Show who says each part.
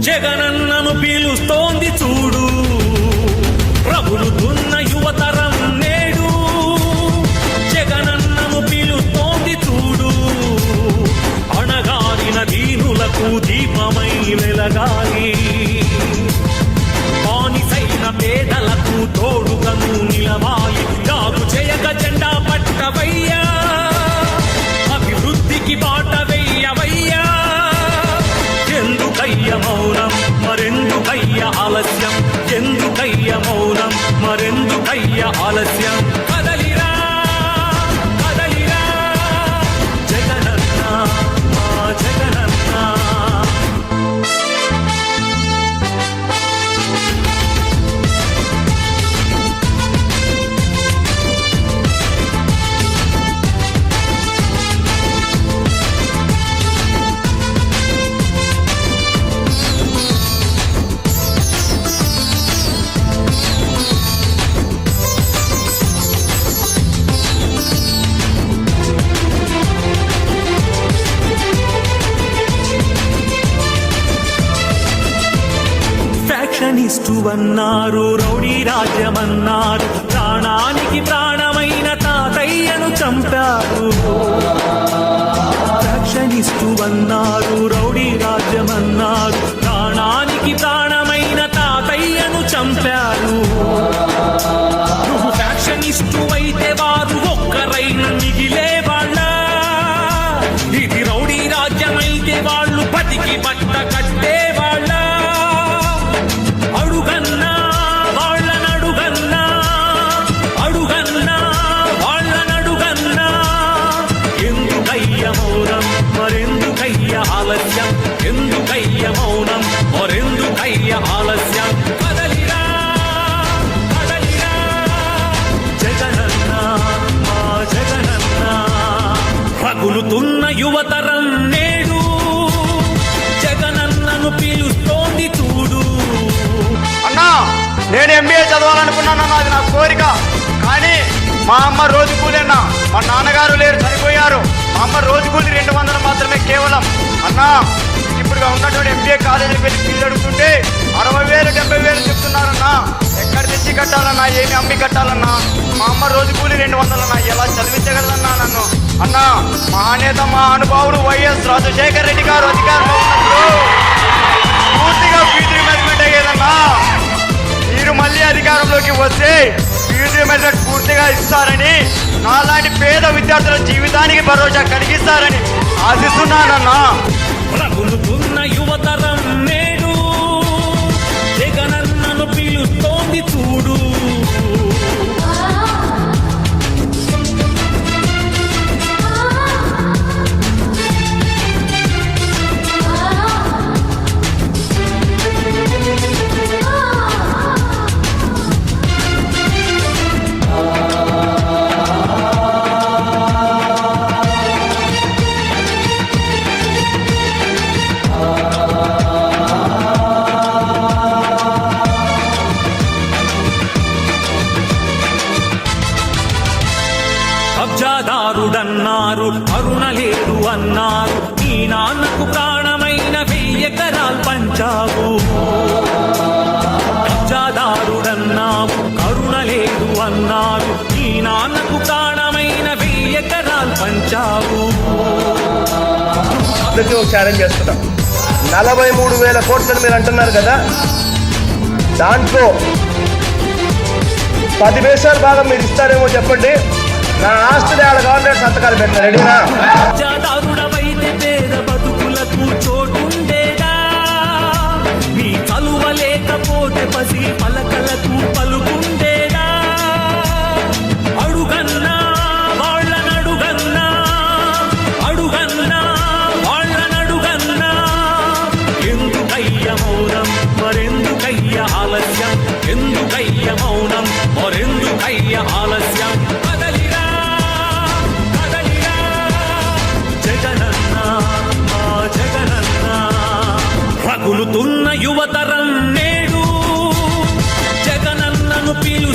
Speaker 1: జగనన్నను పీలుస్తోంది చూడు, రగులుతున్న యువతరం నేడు. జగనన్నను పీలుస్తోంది చూడు, అణగారిన దీనులకు దీపమై వెలగాలి. బానిసైన పేదలకు తోడుగను నిలవాలి. కాపు చేయక జెండా పట్టవయ్యా, అభివృద్ధికి బాట వెయ్యవయ్యా. ఎందుకయ్య మౌనం మరెందుకయ్య ఆలస్యం, ఎందుకయ్య మౌనం మరెందుకయ్య ఆలస్యం. కదలిరా కదలిరా జగనన్న మా జగనన్న. ఫ్యాక్షనిస్టు అన్నారు, రౌడీ రాజ్యమన్నారు, ప్రాణానికి ప్రాణమైన తాతయ్యను చంపారు. ఫ్యాక్షనిస్టు అన్నారు, రౌడీ రాజ్యమన్నారు, ప్రాణానికి ప్రాణమైన తాతయ్యను చంపారు. నువ్వు ఫ్యాక్షనిస్టు అయితే వారు ఒక్కరైన మిగిలే వాళ్ళ. ఇది రౌడీ రాజ్యమైతే వాళ్ళు బతికి బట్ట కట్టే వాళ్ళ. అడుగన్నా వాళ్ళనడుగన్నా, అడుగన్నా వాళ్ళనడుగన్నా. ఎందుకయ్య మౌనం మరెందుకయ్య ఆలస్యం, ఎందుకయ్య మౌనం మరెందుకయ్య ఆలస్యం. కదలిరా కదలిరా జగనన్న మా జగనన్న. రగులుతున్న యువతరం నేడు, జగనన్నను పీలుస్తోంది చూడు.
Speaker 2: అన్నా, నేను ఎంబీఏ చదవాలనుకున్నాను, అది నా కోరిక. కానీ మా అమ్మ రోజు కూలీనా, మా నాన్నగారు లేరు, చనిపోయారు. మా అమ్మ రోజు కూలి 200 మాత్రమే కేవలం. అన్నా, ఇప్పుడుగా ఉన్నటువంటి ఎంబీఏ కాలేజీకి వెళ్ళి ఫీజు అడుగుతుంటే 60,000 70,000 చెప్తున్నారన్నా. ఎక్కడ తెచ్చి కట్టాలన్నా, ఏమి అమ్మి కట్టాలన్నా? మా అమ్మ రోజు కూలి 200 అన్నా. ఎలా చదివించగలదన్నా నన్ను? అన్నా, మహానేత మా అనుభావుడు వైఎస్ రాజశేఖర రెడ్డి గారు అధికారంలో ఉన్నప్పుడు పూర్తిగా ఫీజు రిమెంట్ అయ్యేదన్నా. మీరు మళ్ళీ అధికారంలోకి వస్తే ఫీజు రిమెంట్ పూర్తిగా ఇస్తారని, నాలాంటి పేద విద్యార్థుల జీవితానికి భరోసా కలిగిస్తారని ఆశిస్తున్నానన్నా.
Speaker 1: రగులుతున్న యువతరం నేడు, జగనన్నను పీలుస్తోంది చూడు. కబ్జాదారుడన్నారు, కరుణ లేదు అన్నారు, నీ నాన్నకు ప్రాణమైన 1000 ఎకరాలు పంచావు. కబ్జాదారుడన్నావు, కరుణ లేదు అన్నారు, నీ నాన్నకు ప్రాణమైన 1000 ఎకరాలు పంచావు.
Speaker 3: ఛాలెంజ్ చేస్తున్నాం. 43,000 కోట్లు మీరు అంటున్నారు కదా, దాంట్లో 10 పైసలు భాగం మీరు ఇస్తారేమో చెప్పండి. నా ఆస్తిని ఆడ గవర్నమెంట్ సంతకాలు పెట్టారు. రెడీనా?
Speaker 1: కబ్జాదారుడవైతే పేద బతుకులకు చోటుండేదా? నీ చలువ లేకపోతే పసి పలకలకు పలుకుండేదా? అడుగన్నా వాళ్ళనడుగన్నా, అడుగన్నా వాళ్ళనడుగన్నా. ఎందుకయ్య మౌనం మరెందుకయ్య ఆలస్యం, ఎందుకయ్య మౌనం మరెందుకయ్య ఆలస్యం. కదలిరా కదలిరా జగనన్న మా జగనన్న. రగులుతున్న యువతరం నేడు, జగనన్నను పీలు